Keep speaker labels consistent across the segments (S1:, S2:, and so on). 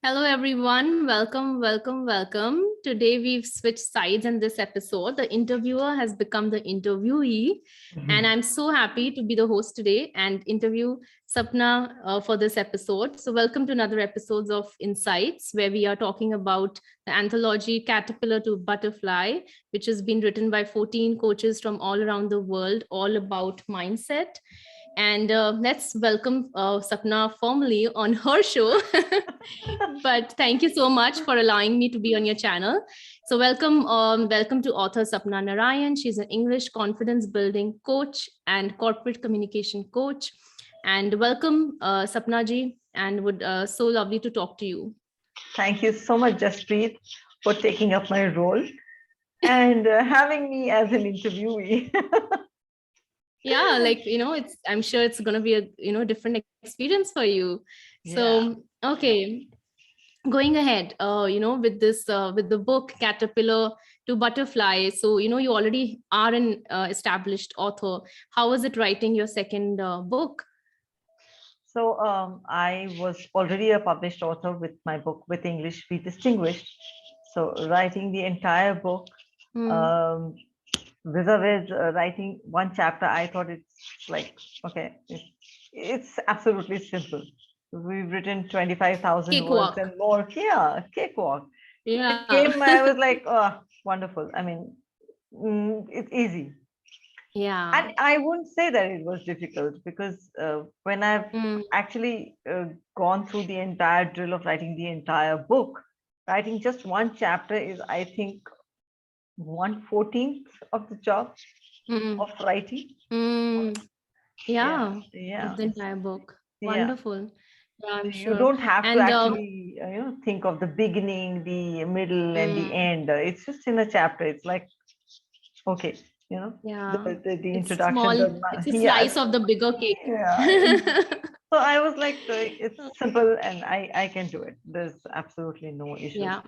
S1: Hello, everyone. Welcome, welcome, welcome. Today we've switched sides in this episode. The interviewer has become the interviewee, and I'm so happy to be the host today and interview Sapna for this episode. So, welcome to another episode of Insights, where we are talking about the anthology Caterpillar to Butterfly, which has been written by 14 coaches from all around the world, all about mindset. And let's welcome Sapna formally on her show. But thank you so much for allowing me to be on your channel. So welcome to author Sapna Narayan. She's an English confidence building coach and corporate communication coach. And welcome, Sapna ji, and would so lovely to talk to you.
S2: Thank you so much, Jaspreet, for taking up my role and having me as an interviewee.
S1: Yeah, I'm sure it's going to be a different experience for you. So okay, going ahead, with this with the book Caterpillar to Butterfly. So you already are an established author. How was it writing your second book?
S2: So I was already a published author with my book With English Be Distinguished. So writing the entire book, vis-a-vis writing one chapter, I thought it's like, okay, it's absolutely simple. We've written 25,000 words and more. Yeah, cakewalk.
S1: Yeah.
S2: It came, I was like, oh, wonderful. I mean, it's easy.
S1: Yeah.
S2: And I wouldn't say that it was difficult because when I've actually gone through the entire drill of writing the entire book, writing just one chapter is, I think, 1/14 of the job of writing.
S1: Yeah,
S2: yeah,
S1: of the entire book.
S2: yeah.
S1: Wonderful. Yeah, I'm
S2: You
S1: sure.
S2: don't have to actually think of the beginning, the middle, and the end. It's just in a chapter. It's like, okay,
S1: yeah,
S2: the
S1: it's
S2: introduction.
S1: small. It's a slice of the bigger cake.
S2: Yeah. So I was like, it's simple and I can do it. There's absolutely no issues.
S1: Yeah.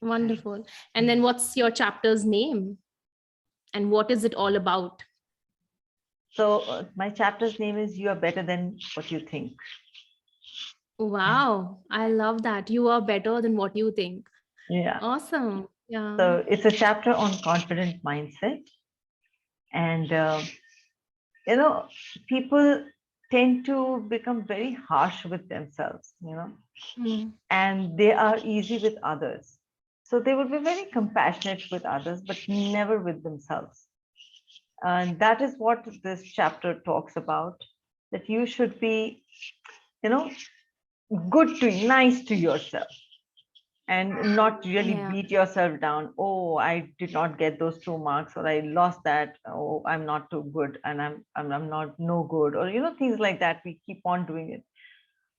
S1: Wonderful. And then what's your chapter's name? And what is it all about?
S2: So my chapter's name is You Are Better Than What You Think.
S1: Wow, I love that. You are better than what you think.
S2: Yeah.
S1: Awesome. Yeah.
S2: So it's a chapter on confident mindset. And, people tend to become very harsh with themselves, and they are easy with others. So they will be very compassionate with others, but never with themselves. And that is what this chapter talks about, that you should be, good to, nice to yourself, and not really beat yourself down. Oh, I did not get those 2 marks, or I lost that. Oh, I'm not too good, and I'm not no good, or things like that. We keep on doing it.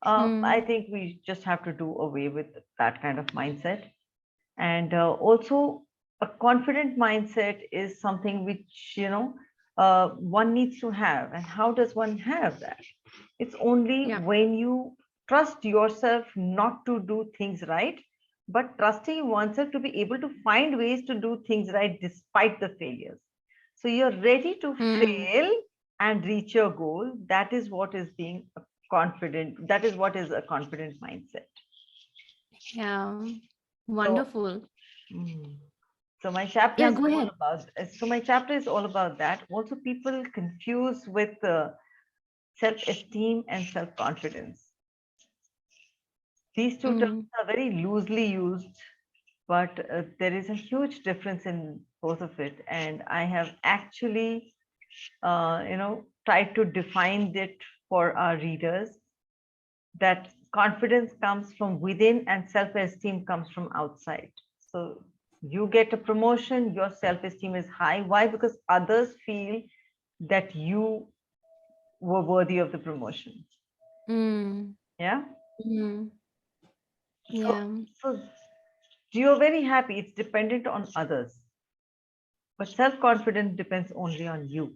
S2: I think we just have to do away with that kind of mindset. And also, a confident mindset is something which one needs to have. And how does one have that? It's only when you trust yourself not to do things right, but trusting oneself to be able to find ways to do things right despite the failures. So you're ready to fail and reach your goal. That is what is being confident. That is what is a confident mindset.
S1: Yeah. Wonderful.
S2: So my chapter is all about. So my chapter is all about that. Also, people confuse with self-esteem and self-confidence. These two terms are very loosely used, but there is a huge difference in both of it. And I have actually, tried to define it for our readers, that confidence comes from within and self-esteem comes from outside. So you get a promotion, your self-esteem is high. Why? Because others feel that you were worthy of the promotion. Yeah. So you're very happy. It's dependent on others. But self-confidence depends only on you.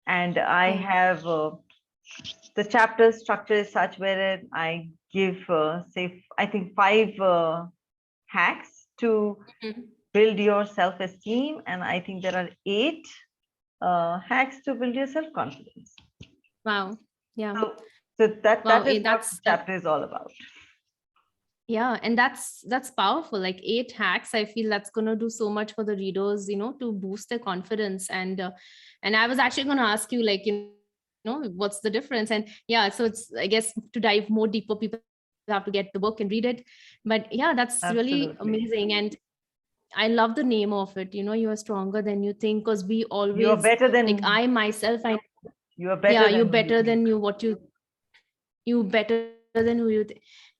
S2: And I have the chapter structure is such where I give, say, I think 5 hacks to build your self-esteem, and I think there are 8 hacks to build your self-confidence.
S1: Wow. Yeah.
S2: So that's what the chapter is all about.
S1: Yeah, and that's powerful. Like 8 hacks, I feel that's gonna do so much for the readers, to boost their confidence. And I was actually gonna ask you, like, what's the difference? And yeah, so it's, I guess, to dive more deeper, people have to get the book and read it. But yeah, that's really
S2: Absolutely.
S1: amazing. And I love the name of it. You are stronger than you think, because we
S2: You are
S1: always,
S2: better
S1: like,
S2: than
S1: I myself,
S2: you are
S1: yeah,
S2: better
S1: you're
S2: than who you
S1: better
S2: think.
S1: than you better than who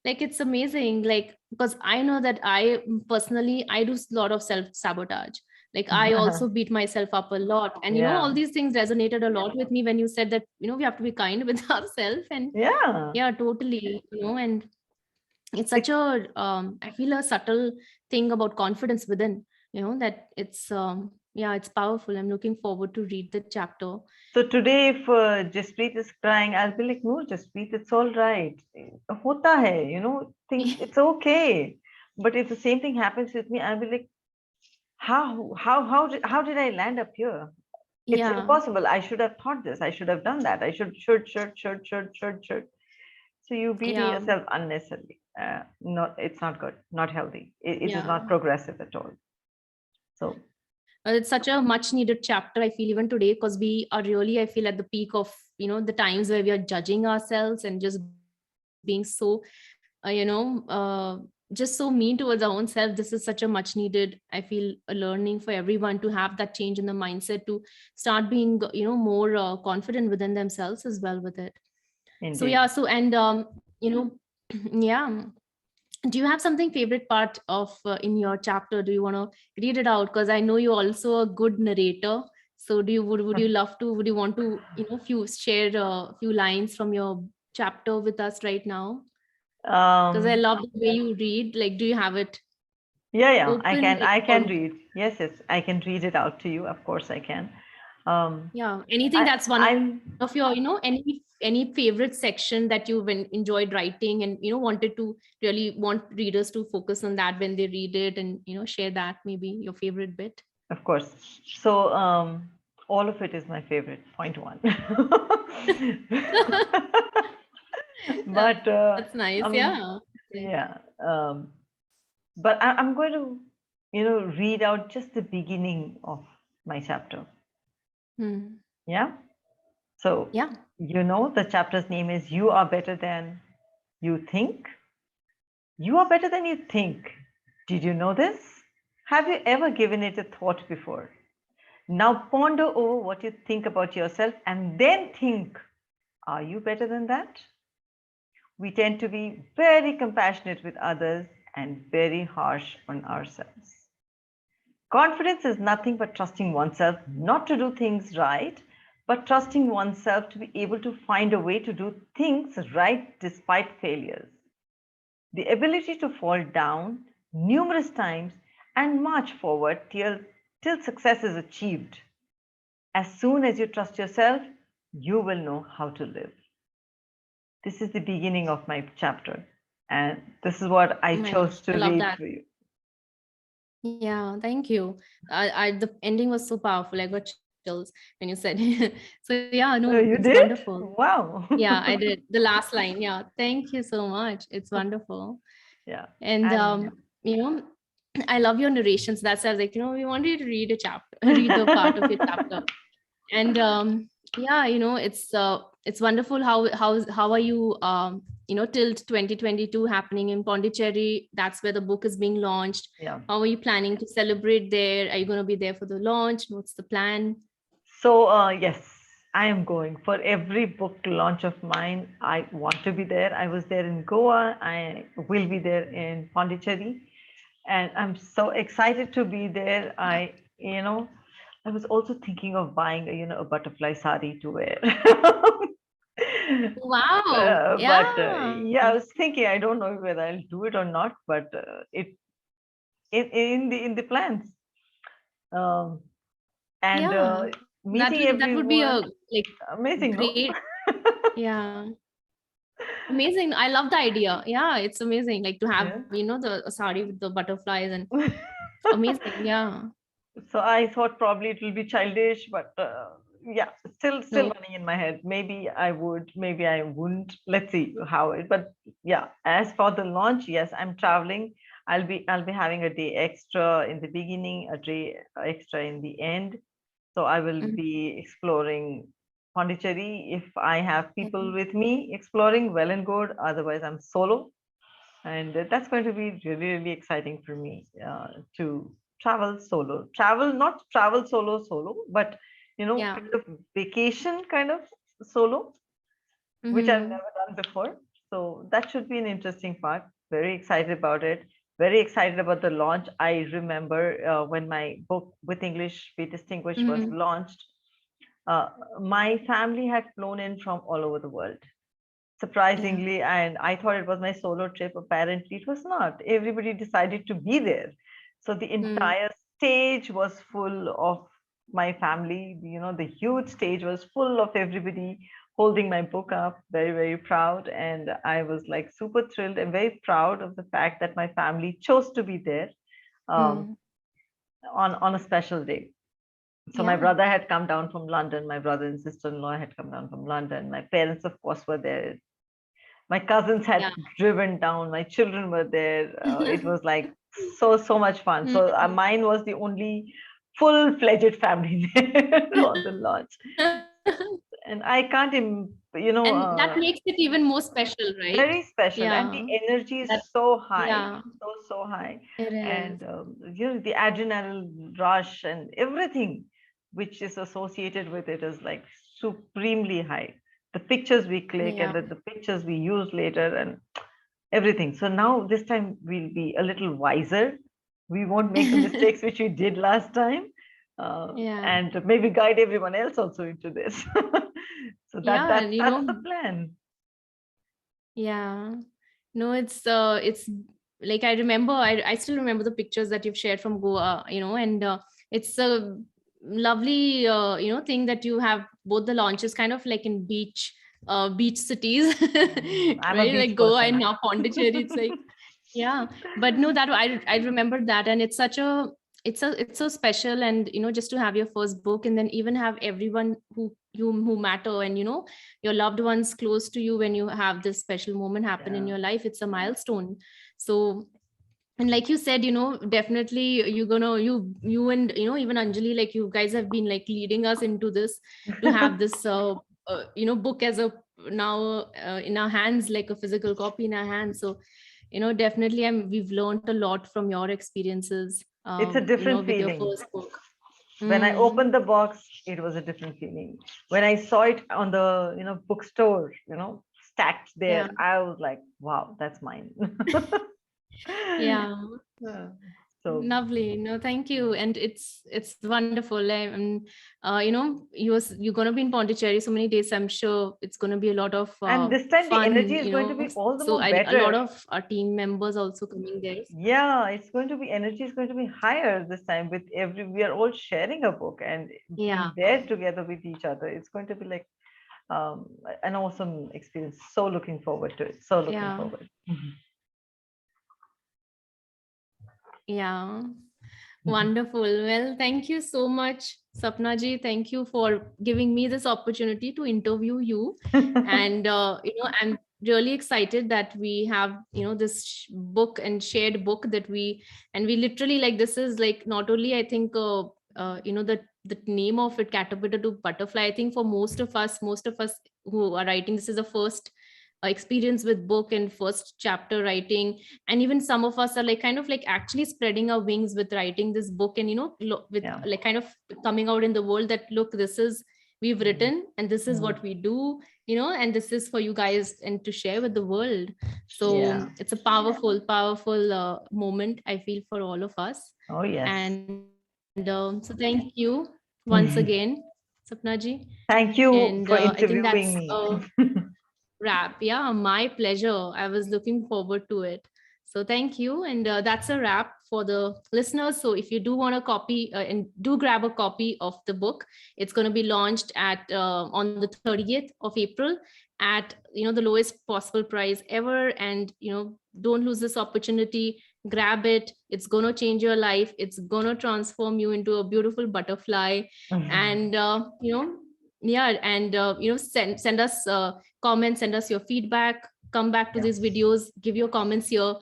S1: like, it's amazing, like, because I know that personally, I do a lot of self sabotage. Like, I also beat myself up a lot, and all
S2: Yeah.
S1: these things resonated a lot with me when you said that we have to be kind with ourselves. And
S2: Yeah.
S1: yeah, totally, and it's such
S2: It,
S1: a I feel a subtle thing about confidence within, that it's yeah, it's powerful. I'm looking forward to read the chapter.
S2: so today, if Jasprit is crying, I'll be like, no, Jasprit, it's all right. Hota hai, things, it's okay. But if the same thing happens with me, I'll be like, how did I land up here? It's
S1: Yeah,
S2: impossible. I should have thought this. I should have done that. I should. So you beating
S1: yeah,
S2: yourself unnecessarily. Not, it's not good, not healthy. It is
S1: yeah.
S2: not progressive at all. So
S1: It's such a much needed chapter, I feel, even today, because we are really, I feel, at the peak of, the times where we are judging ourselves and just being so, just so mean towards our own self. This is such a much needed, I feel, a learning for everyone to have that change in the mindset, to start being, more confident within themselves as well with it. So
S2: indeed.
S1: yeah, so, and you know, yeah. Do you have something favorite part of in your chapter? Do you want to read it out? Because I know you're also a good narrator. So do you would you love to, would you want to, few share a few lines from your chapter with us right now? Because I
S2: Um,
S1: love the way you read. Like, do you have it
S2: yeah, I
S1: open,
S2: can
S1: like,
S2: I
S1: or
S2: can read. Yes, I can read it out to you. Of course I can. Um,
S1: yeah, anything
S2: I
S1: that's one of your,
S2: I'm
S1: any favorite section that you've enjoyed writing, and wanted to really want readers to focus on that when they read it, and share that, maybe your favorite bit.
S2: of course. So all of it is my favorite. Point one. But
S1: That's nice.
S2: um
S1: Yeah. Great.
S2: yeah. But I'm going to read out just the beginning of my chapter.
S1: Hmm.
S2: Yeah. So
S1: Yeah.
S2: the chapter's name is "You Are Better Than You Think." You are better than you think. Did you know this? Have you ever given it a thought before? Now ponder over what you think about yourself and then think, are you better than that? We tend to be very compassionate with others and very harsh on ourselves. Confidence is nothing but trusting oneself not to do things right, but trusting oneself to be able to find a way to do things right despite failures. The ability to fall down numerous times and march forward till success is achieved. As soon as you trust yourself, you will know how to live. This is the beginning of my chapter, and this is what
S1: Oh
S2: I
S1: my gosh,
S2: chose
S1: I
S2: to
S1: love
S2: read
S1: that.
S2: for you.
S1: Yeah, thank you. The ending was so powerful. I got chills when you said. So yeah, no, it's
S2: You
S1: wonderful.
S2: did? Wow.
S1: Yeah, I did. The last line. Yeah, thank you so much. It's wonderful.
S2: Yeah.
S1: And
S2: And
S1: you know, I love your narrations. That's why I was like, we wanted you to read a chapter, read the part of your chapter. And yeah, it's wonderful how are you till 2022 happening in Pondicherry. That's where the book is being launched.
S2: yeah.
S1: How are you planning to celebrate there? Are you going to be there for the launch? What's the plan?
S2: So, yes, I am going for every book launch of mine. I want to be there. I was there in Goa. I will be there in Pondicherry, and I'm so excited to be there. I was also thinking of buying a butterfly sari to wear.
S1: Wow,
S2: But
S1: yeah.
S2: yeah, I was thinking I don't know whether I'll do it or not, but it in the plans. Um, and
S1: Yeah,
S2: meeting
S1: that would be a,
S2: everyone,
S1: like,
S2: amazing, no?
S1: great. Yeah, amazing. I love the idea. Yeah, it's amazing, like, to have,
S2: Yeah.
S1: the sari with the butterflies, and it's amazing. Yeah.
S2: So I thought probably it will be childish, but yeah, still
S1: No.
S2: running in my head. Maybe I would, maybe I wouldn't. Let's see how it. But yeah, as for the launch, yes, I'm traveling. I'll be having a day extra in the beginning, a day extra in the end. So I will
S1: Mhm.
S2: be exploring Pondicherry. If I have people
S1: Mhm.
S2: with me exploring, well and good. Otherwise, I'm solo, and that's going to be really, really exciting for me to travel solo. Travel, not travel solo, but
S1: Yeah.
S2: kind of vacation kind of solo, which I've
S1: Hmm.
S2: never done before. So that should be an interesting part. Very excited about it. Very excited about the launch. I remember when my book With English Be Distinguished was
S1: Hmm.
S2: launched, uh, my family had flown in from all over the world,
S1: Yeah.
S2: surprisingly, and I thought it was my solo trip. Apparently it was not. Everybody decided to be there, so the
S1: Hmm.
S2: entire stage was full of my family. The huge stage was full of everybody holding my book up, very, very proud. And I was like super thrilled and very proud of the fact that my family chose to be there um,
S1: Hmm.
S2: on a special day. So my
S1: Yeah.
S2: brother had come down from London. My brother and sister-in-law had come down from London. My parents, of course, were there. My cousins had
S1: Yeah.
S2: driven down. My children were there. It was like so much fun. So
S1: Hmm.
S2: mine was the only full-fledged family there on the launch. And I can't
S1: And that makes it even more special, right?
S2: very special, and the
S1: Yeah.
S2: energy is
S1: That,
S2: so high,
S1: yeah,
S2: so high.
S1: it
S2: And
S1: is.
S2: the adrenaline rush and everything which is associated with it is like supremely high. The pictures we click
S1: Yeah.
S2: and the pictures we use later and everything. So now this time we'll be a little wiser. We won't make the mistakes which we did last time,
S1: Yeah.
S2: and maybe guide everyone else also into this. So that
S1: Yeah.
S2: that
S1: And
S2: that's the plan.
S1: yeah. No, it's like I remember, I still remember the pictures that you've shared from Goa, and it's a lovely, thing that you have both the launches kind of like in beach cities,
S2: I'm a
S1: right?
S2: beach
S1: Like Goa
S2: person.
S1: and now Pondicherry. It's like, yeah, but no, that I remember that, and it's so special, and just to have your first book, and then even have everyone who matter, and your loved ones close to you when you have this special moment happen in
S2: Yeah.
S1: your life. It's a milestone. So, and like you said, definitely you're gonna you and even Anjali, like you guys have been like leading us into this, to have this book as a now in our hands, like a physical copy in our hands. So definitely we've learned a lot from your experiences,
S2: It's a different
S1: with your
S2: feeling.
S1: first book.
S2: When I
S1: Mm.
S2: opened the box, it was a different feeling. When I saw it on the bookstore, stacked
S1: Yeah.
S2: there, I was like, wow, that's mine.
S1: Yeah.
S2: Uh, so
S1: Lovely. No, thank you. And it's wonderful. You're gonna be in Pondicherry so many days. I'm sure it's gonna be a lot of
S2: and this time the
S1: fun.
S2: energy is going to be all the
S1: So
S2: more
S1: a lot
S2: better.
S1: of our team members also coming there.
S2: Yeah, it's going to be energy is going to be higher this time with we are all sharing a book and being
S1: Yeah.
S2: there together with each other. It's going to be like um, an awesome experience. So looking forward to it. So looking
S1: Yeah.
S2: forward.
S1: Yeah. Wonderful. Well, thank you so much, Sapna ji. Thank you for giving me this opportunity to interview you. And, I'm really excited that we have, this book and shared book and we literally like, this is like, not only, I think, the name of it, Caterpillar to Butterfly. I think for most of us who are writing, this is the first experience with book and first chapter writing, and even some of us are like kind of like actually spreading our wings with writing this book, and with
S2: Yeah.
S1: like kind of coming out in the world that look, this is we've written and this is
S2: Mm.
S1: what we do, and this is for you guys and to share with the world. So
S2: Yeah.
S1: it's a powerful moment, I feel, for all of us.
S2: Oh, yes.
S1: And so thank you once again, Sapna ji.
S2: Thank
S1: And
S2: you
S1: I
S2: for
S1: think that's
S2: interviewing me.
S1: wrap. Yeah, my pleasure. I was looking forward to it. So thank you. And that's a wrap for the listeners. So if you do want a copy and do grab a copy of the book, it's going to be launched at on the 30th of April at the lowest possible price ever. And don't lose this opportunity. Grab it. It's going to change your life. It's going to transform you into a beautiful butterfly. And Yeah, and send us comments, send us your feedback, come back to these videos, give your comments here,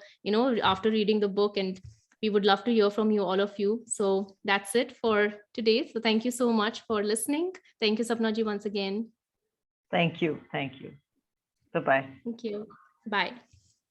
S1: after reading the book, and we would love to hear from you, all of you. So that's it for today. So thank you so much for listening. Thank you, Sapna ji, once again.
S2: Thank you. Thank you. Bye-bye.
S1: Thank you. Bye.